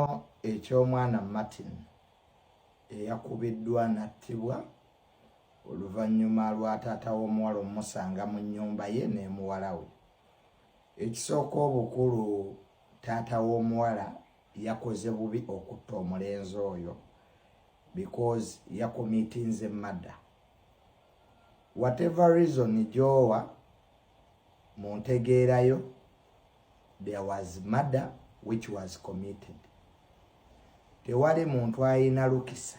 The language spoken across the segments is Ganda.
kino eky'omwana Martin eyakubiddwa nattibwa oluvannyuma lwa taata w'omuwala omusanga mu nnyumba ye ne muwala we. Ekisooka obukulu, taata w'omuwala yakoze bubi okutta omulenzi oyo because yakomitinze murder. Whatever reason gy'owa mu ntegeerayo, there was murder which was committed. Tewali muntu alina lukisa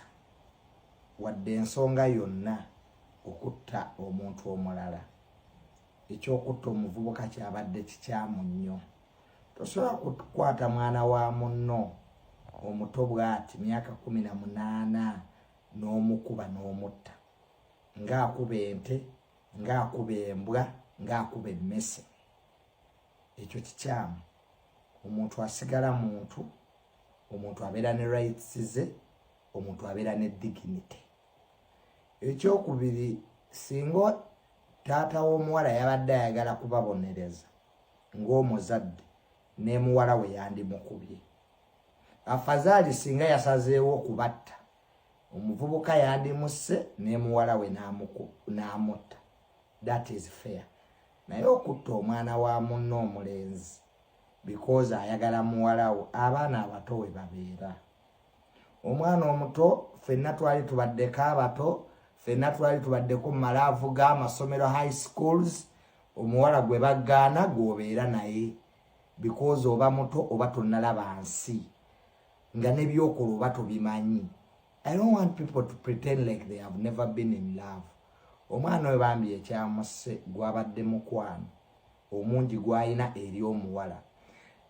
wadde ensonga yonna okutta omuntu omulala. Ekyokutta omuvubuka kyabadde kikyamu nnyo. Tosobola kukwata mwana wa munno omuto bw'ati myaka 18 n'omukuba n'omutta, ng'akuba ente, ng'akuba embwa, ng'akuba emmese. Ekyo kikyamu. Omuntu asigala muntu, omuntu abeera ne rights ze, omuntu abeera ne dignity. Ekyokubiri, singa taata w'omuwala yabadde ayagala kubabonereza ng'omuzadde ne muwala we yandimukubye. Afazaali singa yasazeewo okubatta, omuvubuka yandimusse ne muwala we n'amutta. That is fair. Naye okutta omwana wa munno omulenzi because ayagala muwala we, abaana abato we babeera. Omwana omuto ffenna twali tubaddeko abato, ffenna twali tubaddeko mu malaavu g'amasomero high schools. Omuwala gwe baggaana gw'obeera naye because oba muto oba tonnalaba nsi nga n'ebyokola oba tobimanyi. I don't want people to pretend like they have never been in love. Omwana we bambi ekyamusse gwabadde mukwano omungi gw'alina eri omuwala.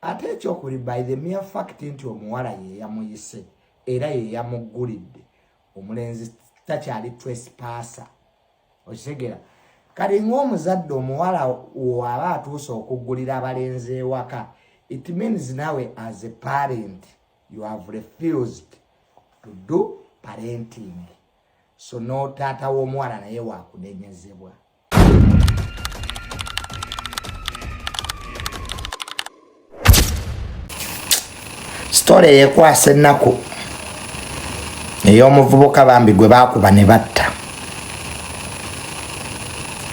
Ate ekyokuli, by the mere fact nti omuwala ye yamuyise era ye yamuggulidde, omulenzi takyali trespasser. Okitegera? Kale ng'omuzadde omuwala waba atuuse okuggulira abalenzi ewaka, it means nawe as a parent you have refused to do parenting. So no taata w'omuwala naye waakunenyezebwa. Story yekwasa ennaku ey'omuvubuka bambi gwe baakuba ne batta.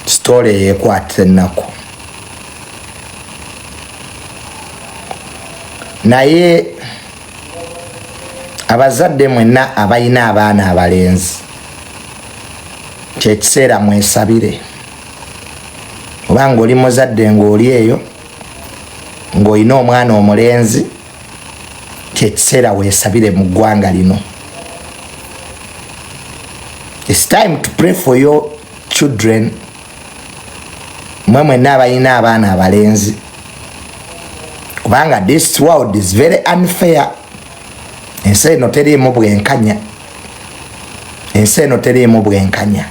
Story yekwata ennaku. Naye abazadde mwenna abalina abaana abalenzi, kyekiseera mwesabire. Obanga oli muzadde ng'oli eyo ng'olina omwana omulenzi, kyekiseera weesabire mu ggwanga lino. It's time to pray for your children. Mwe mwenna abalina abaana abalenzi, kubanga this world is very unfair. Ensi eno teriimu bwenkanya. Ensi eno teriimu bwenkanya.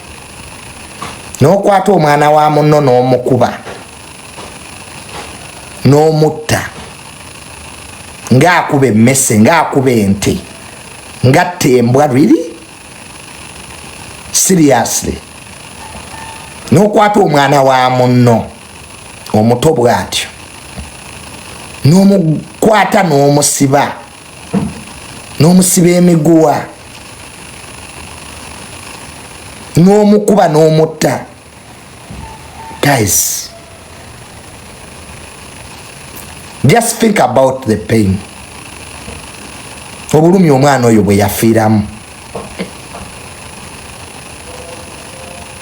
N'okwata omwana wa munno n'omukuba n'omutta, ng'akuba emmese, ng'akuba ente, ng'atta embwa. Really? Seriously? N'okwata omwana wa munno omuto bw'atyo n'omukwata n'omusiba emiguwa, n'omukuba n'omutta. Guys, just think about the pain. Obulumi omwana oyo bwe yafiiramu.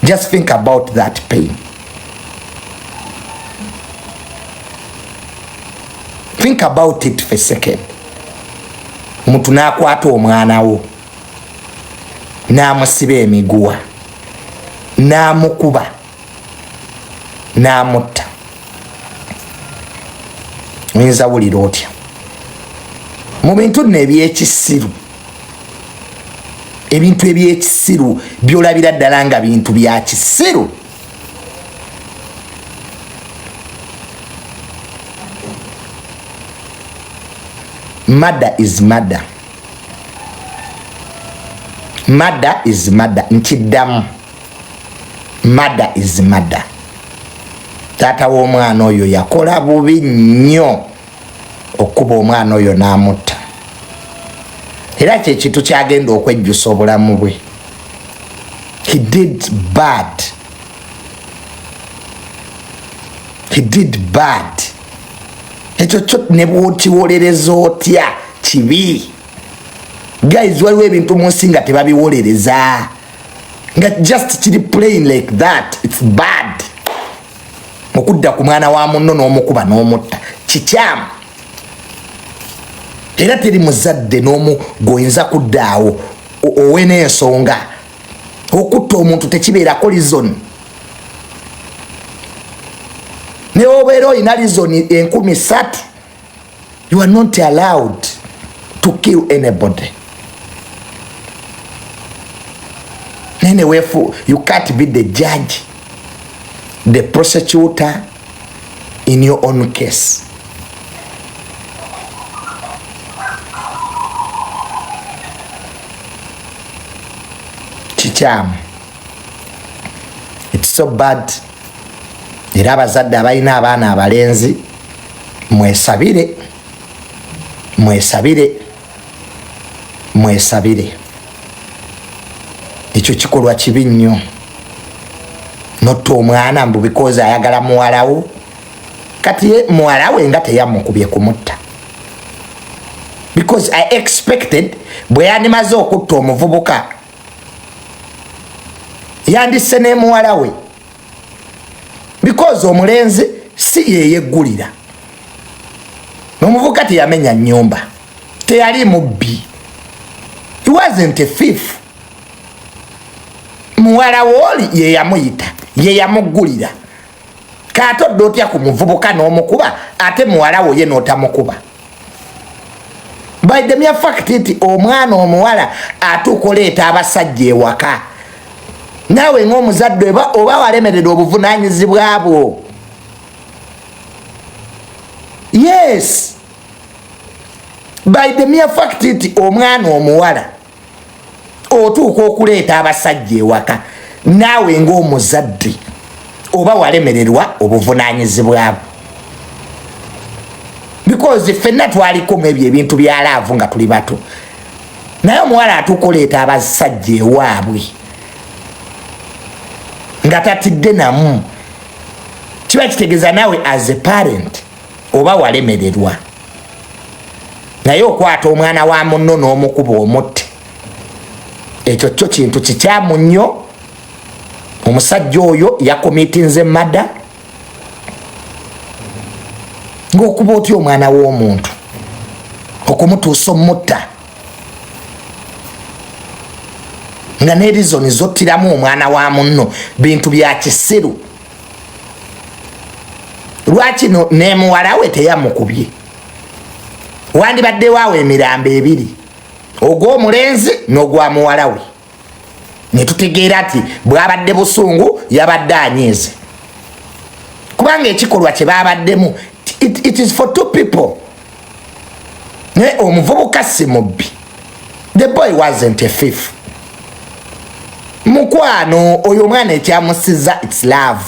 Just think about that pain. Think about it for a second. Omuntu n'akwata omwana wo n'amusiba emiguwa, n'amukuba, n'amutta. Oyinza wulira otya? Mu bintu nno ebyekisiru, ebintu ebyekisiru byolabira ddala nga bintu bya kisiru. Murder is murder. Murder is murder. Nkiddamu. Murder is murder. Taata w'omwana oyo yakola bubi nnyo okuba omwana oyo n'amutta. era kyekintu kyagenda okwejjusa obulamu bwe. He did bad. He did bad. Ekyo kyo ne bw'okiwolereza otya kibi. Guys, waliwo ebintu mu nsi nga tebabiwolereza nga just kiri plain like that. It's bad. Okudda ku mwana wa munno n'omukuba n'omutta kikyamu. Era teri muzadde n'omu goyinza kuddaawo owe n'ensonga. Okutta omuntu tekibeerako reason. Ne obeera olina reason 3,000, you are not allowed to kill anybody. Anyway, you can't be the judge, the prosecutor in your own case. Chicham. It's so bad. Era abazadde abalina abaana abalenzi mwesabire. Ekyo kikolwa kibi nnyo. Notta omwana mbu because ayagala muwalawo. Kati ye muwalawe nga teyamukubye kumutta. Because I expected bwe yandimaze okutta omuvubuka yandisse ne muwalawe. Because omulenzi si yeyeggulira. N'omuvubuka teyamenya nnyumba. Teyali mubbi. He wasn't a thief. Muwala woli ye yamuyita, ye yamuggulira. Katodde otya ku muvubuka n'omukuba ate muwala wo ye n'otamukuba. By the mere fact nti omwana omuwala atuuka oleeta abasajja ewaka. Naawe ng'omuzadde oba walemerera obuvunaanyizibwa bwo. Yes. By the mere fact nti omwana omuwala otuuka okuleeta abasajja ewaka, naawe ng'omuzadde oba walemererwa obuvunaanyizibwa bwo. Because ffenna twalikomu ebyo ebintu bya laavu nga tuli bato. Naye omuwala atuuka oleeta abasajja ewaabwe nga tatidde namu. Kiba kitegeeza naawe as a parent oba walemererwa. Naye okwata omwana wa munno n'omukuba omutte, ekyo kyo kintu kikyamu nnyo. Omusajja oyo yakomitinze mada ng'okuba otya omwana w'omuntu okumutuusa omutta nga ne reason zottiramu omwana wa munno bintu bya kisiru. Lwaki ne muwala we teyamukubye? Wandibadde waawe emirambo ebiri, ogw'omulenzi n'ogwa muwala we. Ne tutegeera nti bw'abadde busungu yabadde anyiize. Kubanga ekikolwa kye baabaddemu it is for two people. Naye omuvubuka si mubbi. The boy wasn't a thief. Mukwano oyo omwana ekyamusiza it's love.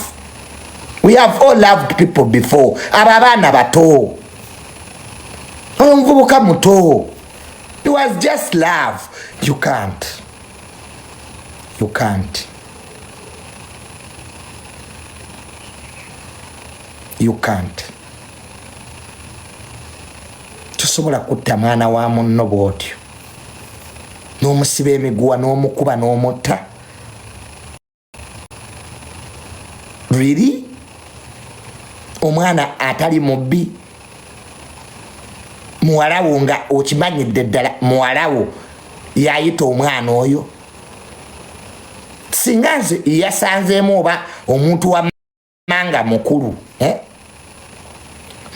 We have all loved people before. Abo abaana bato. Oyo muvubuka muto. It was just love. You can't. You can't. You can't. Tosobola kutta mwana wa munno bw'otyo n'omusiba emiguwa n'omukuba n'omutta. Really? Omwana atali mubbi, muwalawo nga okimanyidde ddala muwalawo yayita omwana oyo. Singa nze yasanzeemu oba omuntu wa manga mukulu,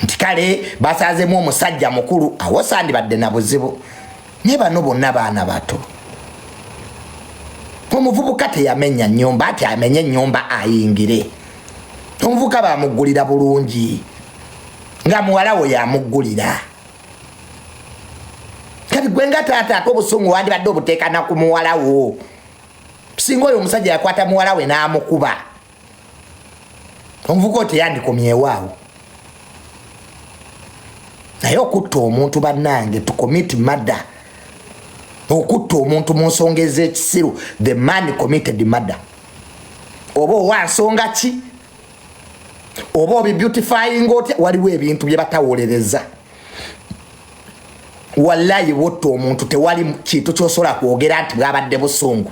nti kale basanzeemu omusajja mukulu, awo sandibadde na buzibu. Naye bano bonna baana bato. Omuvubuka teyamenya nnyumba, ati amenye ennyumba ayingire. Omuvubuka bamuggulira bulungi nga muwala we yamuggulira. Kati gwe nga taata ate obusungu wandibadde obuteekana ku muwala wo. Singa oyo omusajja yakwata muwala we n'amukuba, omuvubuka teyandikomyewaawo. Naye okutta omuntu bannange to commit murder okutta omuntu mu nsonga ez'ekisiru. The man committed murder. Oba owa nsonga ki? Oba obi beautifying otya? Waliwo ebintu bye batawolereza. Wallahi wotto omuntu tewali kintu kyosobola kwogera nti bwabadde busungu.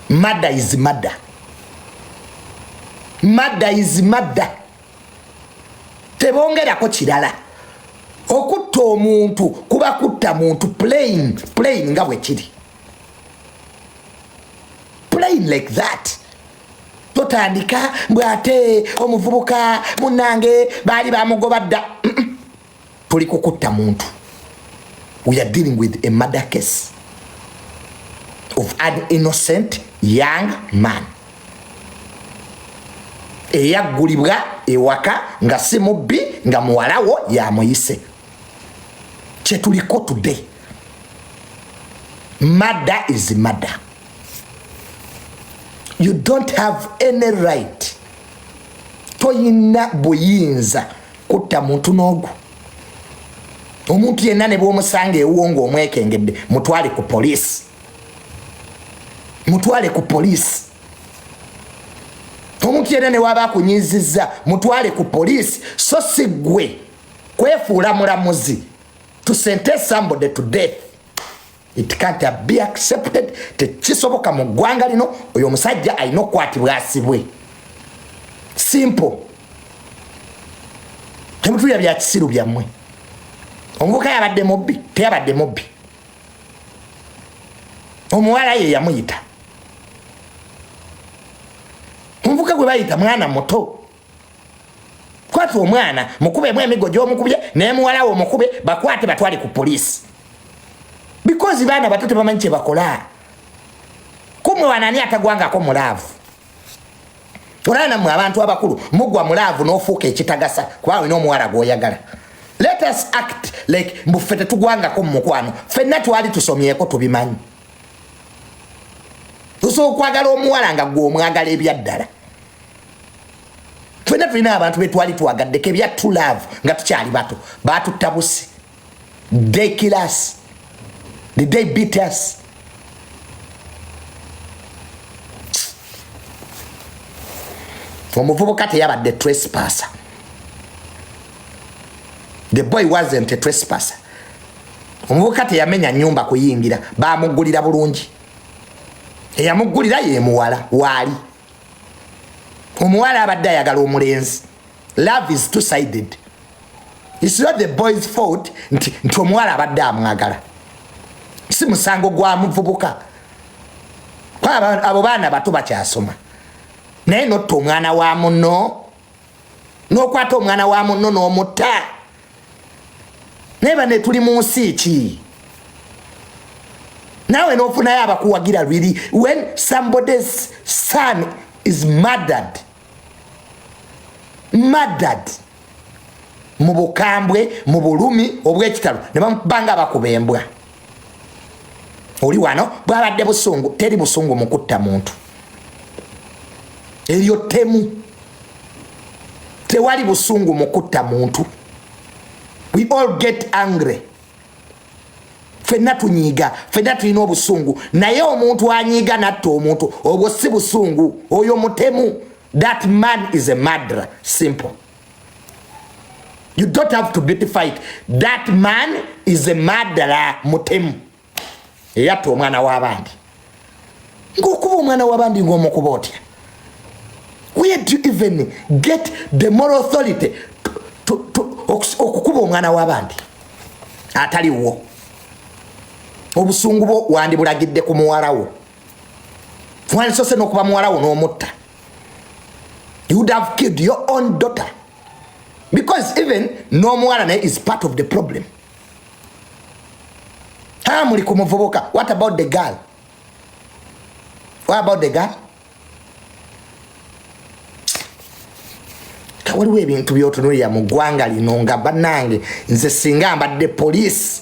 Murder is murder. Murder is murder. Tebongerako kirala. Okutta omuntu kuba kutta muntu plain nga bwe kiri. Plain like that. Totandika bwate omuvubuka munange bali bamugoba dda. Tuli kukutta muntu. We are dealing with a murder case of an innocent young man. Eyagulibwa ewaka nga si mubbi nga muwalawo yamuyise. Kye tuliko today. Murder is murder. You don't have any right. Toyina buyinza kutta muntu n'ogu. Omuntu yenna ne bw'omusanga ewuwo ng'omwekengedde mutwale ku poliisi. Mutwale ku poliisi. Omuntu yenna ne waba akunyizizza mutwale ku poliisi. So si ggwe kwefuula mulamuzi to sentence somebody to death. It can't be accepted. Tekisoboka mu ggwanga lino oyo omusajja alina okukwatibwa asibwe. Simple. Temutulya bya kisiru byammwe. Omuvubuka yabadde mubbi, teyabadde mubbi. Omuwala ye yamuyita. Omuvubuka gwe bayita mwana muto. Kwata omwana mukubemu emigo gy'omukubye n'emuwala wo omukube bakwate batwale ku poliisi. Because baana bato tebamanyi kye bakola. Kumwe wanani atagwangako mulaavu. Olana mu abantu abakulu mugwa mulaavu n'ofuuka ekitagasa kuba olina omuwala gw'oyagala. Let us act like mbufe tetugwangako mu mukwano. Ffenna twali tusomyeko tubimanyi. Tusobola okwagala omuwala nga gwe omwagala ebyaddala. Ffenna tulina abantu be twali twagaddeko ebya true love nga tukyali bato. Baatutta busi. They kill us. Did they beat us? Omuvubuka teyabadde trespasser. The boy wasn't a trespasser. Omuvubuka teyamenya nyumba kuyingira. Baamugulira bulungi. Eyamugulira ye muwala waali. Omuwala abadde ayagala omulenzi. Love is two-sided. It's not the boy's fault nti omuwala abadde amwagala. Si musango gwa muvubuka. Kwa abo baana bato bakyasoma. Naye notta omwana wa munno. N'okwata omwana wa munno n'omutta. Naye bane tuli mu nsi ki? Nawe n'ofunayo abakuwagira lwiri. When somebody's son is murdered. Mu bukambwe, mu bulumi, obw'ekitalo. Ne bamubanga abakuba embwa. Oli wano bwabadde busungu. Teri busungu mu kutta muntu. Eryo temu. Tewali busungu mu kutta muntu. We all get angry. Ffenna tunyiiga. Ffenna tulina obusungu. Naye omuntu anyiiga natta omuntu. Obwo si busungu. Oyo mutemu. That man is a murderer. Simple. You don't have to beautify it. That man is a murderer. Mutemu. Eyatta omwana w'abandi. Ng'okuba omwana w'abandi ng'omukuba otya. Where do you even get the moral authority okukuba omwana w'abandi? Ataliwo. Obusungu bwo wandi bulagidde ku muwala wo. Wandisose n'okuba muwala wo n'omutta. You would have killed your own daughter. Because even n'omuwala naye is part of the problem. Muli ku muvubuka. What about the girl? What about the girl? Waliwo ebintu by'otunuulira mu ggwanga lino nga bannange nze singa mbadde poliisi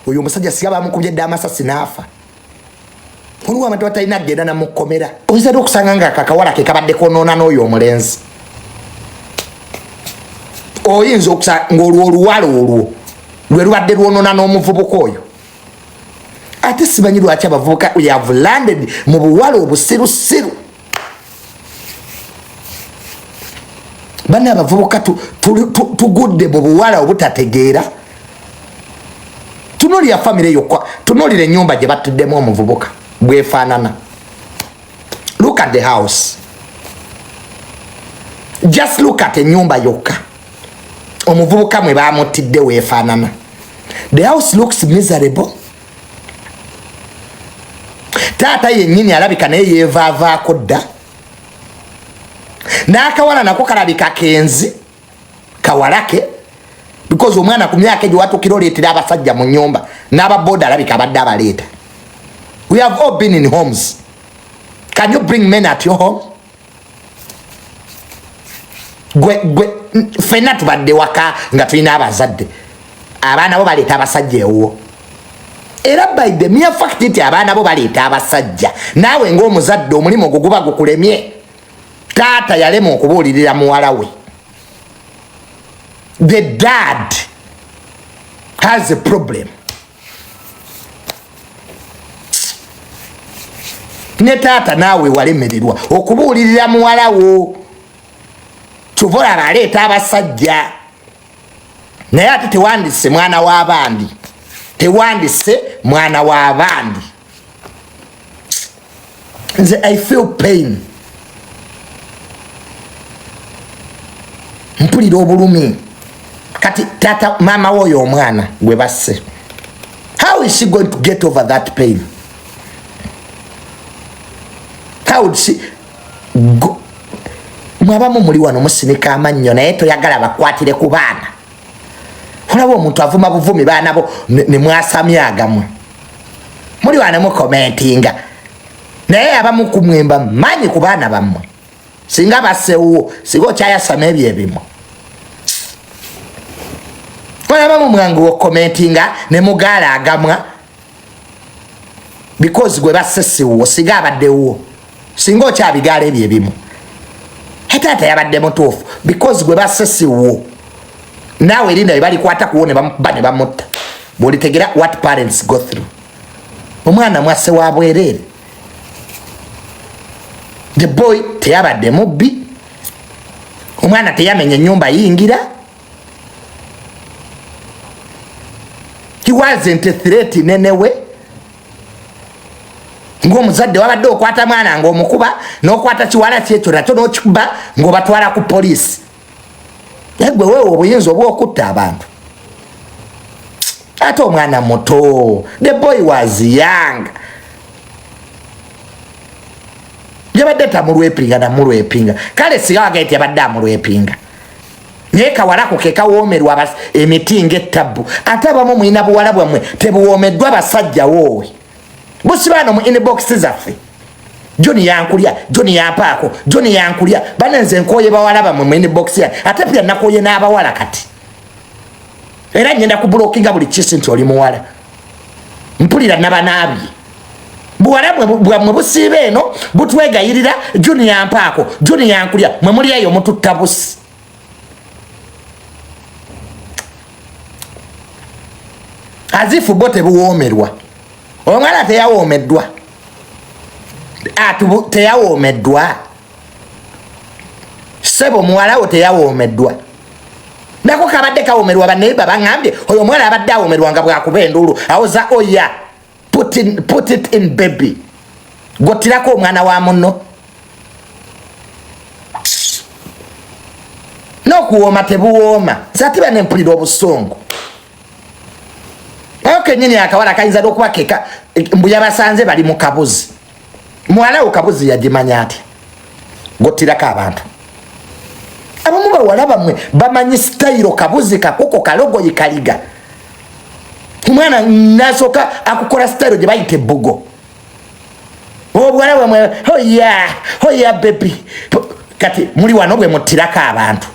oyo omusajja singa bamukubye dda amasasi n'afa. Waliwo abantu batalina agenda namukomera. Oyinza dde okusanga nga kakawala ke kabadde konoona n'oyo omulenzi. Oyinza okusanga ng'olwo oluwala olwo lwe lubadde lwonoona n'omuvubuka oyo. ate simanyi lwaki abavubuka we have landed mu buwala obusirusiru. Bana abavubuka tugudde mu buwala obutategeera. Tunulira family yokka, tunulira ennyumba gye batuddemu omuvubuka bwefaanana. Look at the house. Just look at ennyumba yokka. Omuvubuka mwe baamutidde weefaanana. The house looks miserable. Tata yennyini alabika naye yeevaavaako dda. N'akawala nako kalabika kenzi kawalake, because omwana ku myaka egyo watukira oleetera abasajja mu nnyumba n'ababoda alabika abadde abaleeta. We have all been in homes. Can you bring men at your home? Gwe fenna tubadde waka nga tulina abazadde, abaana bo baleeta abasajja ewuwo. Era by the mere fact nti abaana bo baleeta abasajja, naawe ng'omuzadde omulimu gwo guba gukulemye. Tata yalema okubuulirira muwala we. The dad has a problem. Ne tata naawe walemererwa okubuulirira muwala wo. Tuvola baleeta abasajja. Naye ate tewandise mwana w'abandi. Tewandise mwana w'abandi. Nze I feel pain. Mpulira obulumi. Kati tata mama woyo omwana gwe basse. How is she going to get over that pain? How would she go? Mwabamu muli wano musinika amannyo naye toyagala bakwatire ku baana. Olaba omuntu avuma buvumi baana bo ne mwasamya agamwe. Muli wano mu commentinga. Naye abamu kumwemba manyi ku baana bammwe. Singa basewo sigo kyayasama ebyebimu. Olaba mu mwangu wo commentinga ne mugala agamwa because gwe basesiwo siga abaddewo. Singa okyabigala ebyebimu. Tata yabadde mutuufu because gwe basesiwo. Naawe erinda bye balikwata kuwone bane bamutta. Bwolitegera what parents go through. Omwana mwase wa bwerere. The boy teyabadde mubbi. Omwana teyamenya ennyumba yingira. He wasn't a threat nenewe. Ng'omuzadde wabadde okwata mwana ng'omukuba n'okwata kiwala kyekyo nakyo n'okikuba ng'obatwala ku poliisi. Yagwe wewe obuyinza obw'okutta abantu. Ate omwana muto. The boy was young. Yabadde tamulwepinga na mulwepinga. Kale siga wagaiti yabadde amulwepinga. Naye kawalako ke kawoomerwa emiti ng'ettabu. Ate abamu mulina buwala bwammwe tebuwoomeddwa basajja woowe. Busibano mu inbox zaffe. Johnny yankulya, Johnny yampaako, Johnny yankulya. Banenze nkoye bawala bamwe mu inbox ya. Ate pia nakoye n'abawala kati. Era ngenda kubulookinga buli kisi nti oli muwala. Mpulira nabanaabi. Buwala bwammwe busiiba eno butwegayirira Johnny yampaako, Johnny yankulya. Mwe muli eyo mututta busi. Azifu bote buwoomerwa. Omwana teyawoomeddwa. Teyawoomeddwa. Sebo muwala wo teyawoomeddwa. Nako kabadde kawoomerwa baneiba bangambye oyo omwana abadde awoomerwa nga bwakuba enduulu. Awoza oya put it in baby. Gottirako omwana wa munno. N'okuwooma tebuwooma. Zatiba n'empulira obusongo. Oke nyini akawala kayinza okuba keka mbu yabasanze bali mu kabuzi. Muwala wo kabuzi yagimanya ati. Gottirako abantu. Abamu bawala bamwe bamanyi style kabuzi kakuko kalogo yikaliga. Omwana nasoka akukola style gye bayite bugo. Obwala bamwe hoya baby. Kati muli wano bwe muttirako abantu.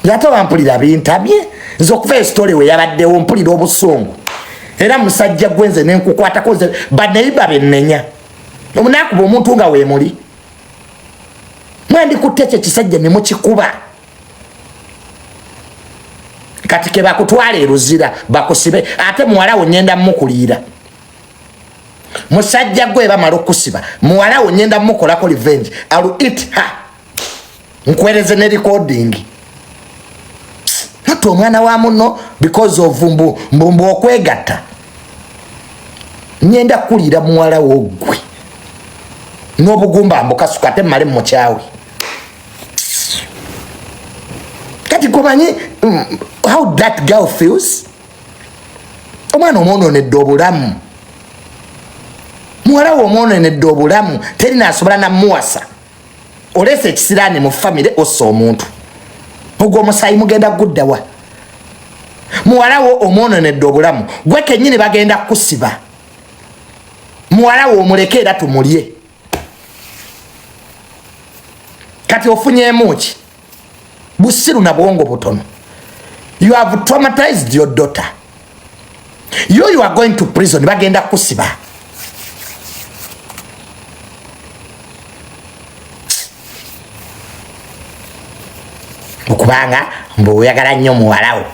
Yato bampulira bintabye. Nzokuva story we yabaddewo mpulira obusongo. Era musajja gwenze nenkukwatako nze baneiba bennenya. Omunaku bw'omuntu nga weemuli. Mwandikutte ekyo kisajja ne mukikuba. kati ke bakutwala eruzira bakusibe ate muwala wo nyenda mukulira musajja gwe bamala okusiba muwala wo nyenda mukolako revenge I will eat her nkwereze ne recording nato omwana wa muno because of mbumbu okwegatta nyenda kulira muwala wo gwe n'obugumba mbokasuka ate male mukyawe kati kumanyi how that girl feels omwana omwononedde obulamu muwala wo omwononedde obulamu teri nasobola namuwasa olese ekisiraani mu famire ossa omuntu ogwo omusayi mugenda guddawa muwala wo omwononedde obulamu gwe kennyini bagenda kusiba muwala wo omuleke era tumulye kati ofunyeemu ki busiru na bwongo butono you have traumatized your daughter you are going to prison bagenda kusiba okubanga mbu oyagala nnyo muwalawo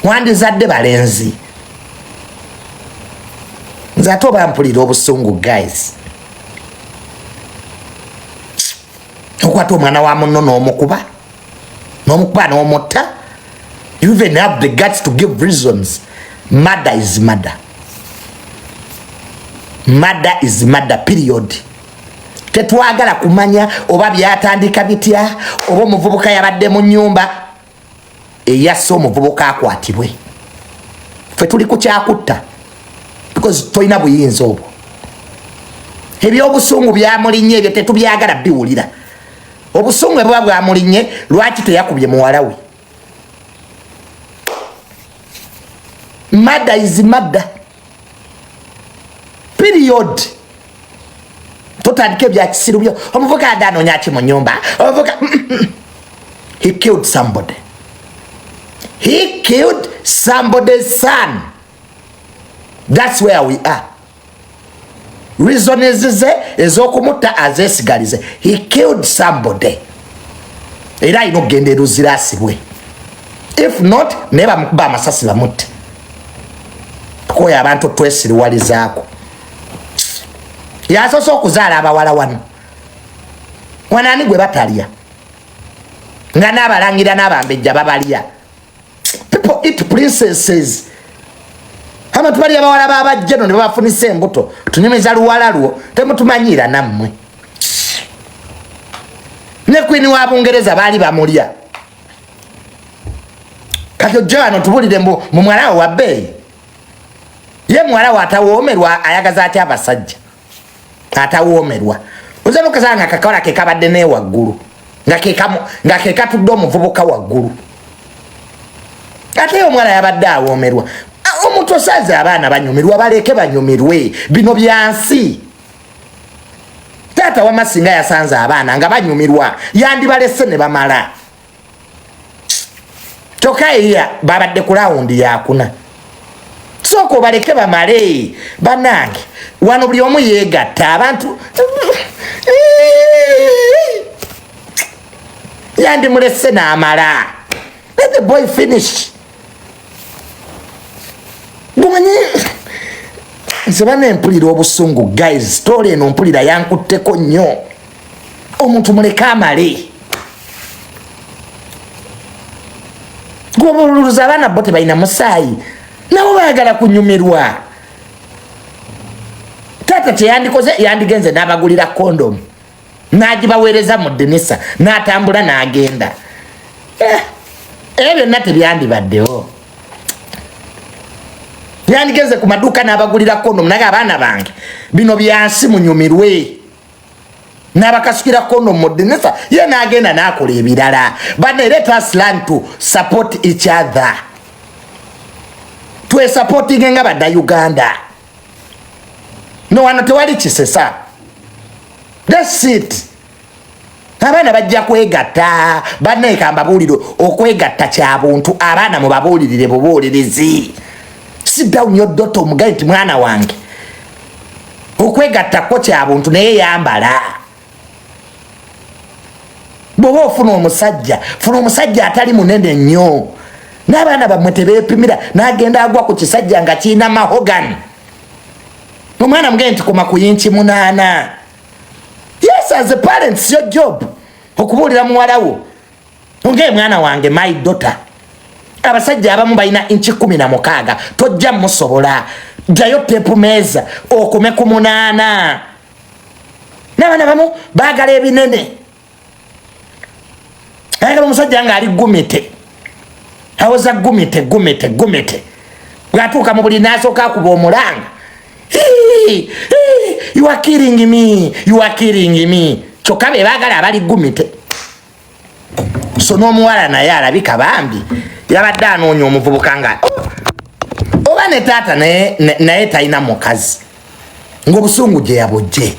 wandizadde balenzi nze ate oba mpulira obusungu guys okwata omwana wa muno n'omukuba n'omutta you even have the guts to give reasons murder is murder murder is murder period tetwagala kumanya oba byatandika bitya oba omuvubuka yabadde mu nyumba eyassa omuvubuka akwatibwe ffe tuli ku kyakutta because toyina buyinza obwo ebyobusungu byamulinye ebyo tetubyagala biwulira obusungu bwa bwamulinye lwaki teyakubye muwala we murder is murder period totandike bya kisiru byo omuvuka adanoonya ki mu nyumba omuvuka he killed somebody somebody's son that's where we are reason ezize ezokumutta azesigalize he killed somebody era ino gende eruzira asibwe if not neba mukuba amasasi bamutte tukoye abantu twesiriwalizaako yasoose okuzaala abawala wano wanaani gwe batalya nga n'abalangira n'abambejja babalya people eat princesses abantu bali abawala babajjeno ne babafunisa embuto tunyumiza luwala lwo temutumanyiira nammwe ne kwini wa Bungereza baali bamulya kati ojja wano tubulire mu mwalawo wa bbeeyi ye mwalawo atawoomerwa ayagaza atya abasajja atawoomerwa oza nokasanga kakawala ke kabadde ne waggulu nga ke katudde omuvubuka waggulu ate omwala yabadde awoomerwa omuntu osaze abaana banyumirwa baleke banyumirwe bino byansi taata wamasinga yasanze abaana nga banyumirwa yandibalese ne bamala tokaiya babadde ku lawundi yakuna sooka obaleke bamale banange wano buli omu yeegatta abantu yandimulese n'amala let the boy finish gumanyi nze bana mpulira obusungu guys story eno mpulira yankutteko nnyo omuntu muleke amale gwobululuza abaana bo tebalina musaayi nabo baagala kunyumirwa taata kyeyandikoze yandigenze n'abagulira kondomu n'agibaweereza mu ddinisa n'atambula n'agenda ebyo byonna tebyandibaddewo yandigenze ku maduuka n'abagulira kondomu naye abaana bange bino byansi munyumirwe n'abakasukira kondomu mu ddinisa ye n'agenda n'akola ebirala bane let us learn to support each other twesapotinge nga badda-Uganda no wano tewali kisesa that's it abaana bajja kwegatta banneeka mbabuulire okwegatta kya buntu abaana mubabuulirire bubuulirizi sit down your daughter omugaye nti mwana wange okwegattako kya buntu naye yambala bw'oba ofuna omusajja atali munene nnyo n'abaana bamwe tebeepimira n'agenda agwa ku kisajja nga kiina mahogani. Omwana mugende nti koma ku yinchi 8. Yes, as a parent, it's your job okubuulira muwala wo onge mwana wange, my daughter. Abasajja abamu balina inchi 16 tojja musobola. Jayo tepu meza okome ku 8. N'abaana bamu baagala ebinene. Ayagala omusajja nga ali gumite. Awoza gumite. Bw'atuuka mu buli n'asooka akuba omulanga. You are killing me. Kyokka be baagala abali gumite. So n'omuwala naye alabika bambi yabadde anoonya omuvubuka nga oba ne taata naye talina mukazi ng'obusungu gye yabujje.